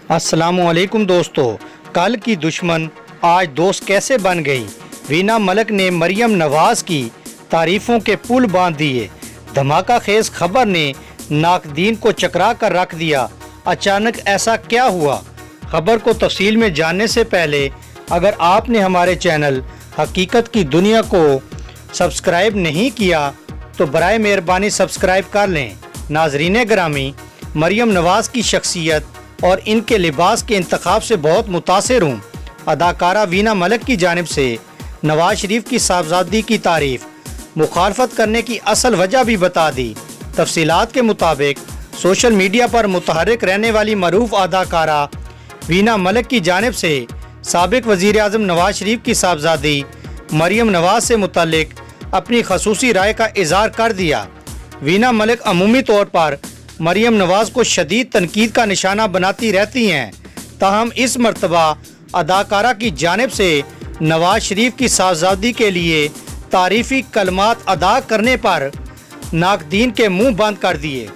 अस्सलाम वालेकुम दोस्तों, कल की दुश्मन आज दोस्त कैसे बन गई। वीना मलिक ने मरियम नवाज की तारीफ़ों के पुल बांध दिए। धमाका खेज खबर ने नाकदीन को चकरा कर रख दिया। अचानक ऐसा क्या हुआ? खबर को तफसील में जानने से पहले अगर आपने हमारे चैनल हकीकत की दुनिया को सब्सक्राइब नहीं किया तो बराए मेहरबानी सब्सक्राइब कर लें। नाजरीन ग्रामी, मरियम नवाज की शख्सियत और इनके लिबास के इंतखाब से बहुत मुतासिर हूँ। अदाकारा वीना मलिक की जानिब से नवाज शरीफ की साहबजादी की तारीफ मुखालफत करने की असल वजह भी बता दी। तफसीलात के मुताबिक सोशल मीडिया पर मुतहर्रिक रहने वाली मरूफ अदाकारा वीना मलिक की जानिब से साबिक वज़ीर आज़म नवाज शरीफ की साहबजादी मरियम नवाज से मुतल्लिक अपनी खसूसी राय का इज़हार कर दिया। वीना मलिक अमूमी तौर पर मरियम नवाज को शदीद तनकीद का निशाना बनाती रहती हैं। ताहम इस मरतबा अदाकारा की जानिब से नवाज शरीफ की साहबजादी के लिए तारीफ़ी कलमात अदा करने पर नाकदीन के मुंह बंद कर दिए।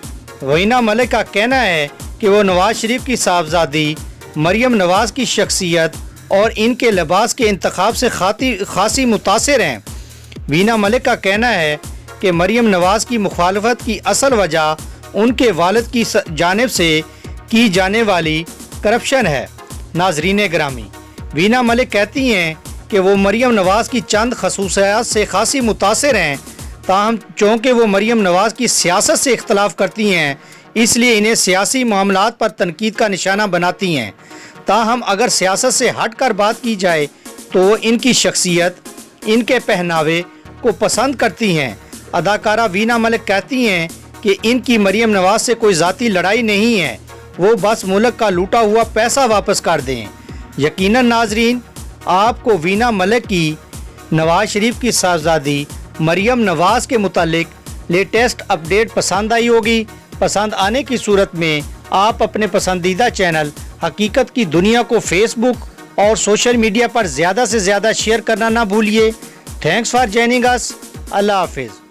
वीना मलिक का कहना है कि वो नवाज शरीफ की साहबजादी मरियम नवाज की शख्सियत और इनके लिबास के इंतखाब से खासी मुतासिर हैं। वीना मलिक का कहना है कि मरियम नवाज की मुखालफत की असल वजह उनके वालिद की जानिब से की जाने वाली करप्शन है। नाजरीन ग्रामी, वीना मलिक कहती हैं कि वो मरियम नवाज की चंद खसूसियात से खासी मुतासिर हैं। ताहम चूँकि वो मरियम नवाज की सियासत से इख्तलाफ करती हैं, इसलिए इन्हें सियासी मामलात पर तनकीद का निशाना बनाती हैं। ताहम अगर सियासत से हट कर बात की जाए तो वो इनकी शख्सियत, इनके पहनावे को पसंद करती हैं। अदाकारा वीना मलिक कहती हैं कि इनकी मरियम नवाज से कोई ज़ाती लड़ाई नहीं है, वो बस मुल्क का लूटा हुआ पैसा वापस कर दें। यकीनन नाजरीन, आपको वीना मलिक की नवाज शरीफ की साहबजादी मरियम नवाज के मुतालिक लेटेस्ट अपडेट पसंद आई होगी। पसंद आने की सूरत में आप अपने पसंदीदा चैनल हकीकत की दुनिया को फेसबुक और सोशल मीडिया पर ज़्यादा से ज़्यादा शेयर करना ना भूलिए। Thanks for joining us. Allah हाफिज़।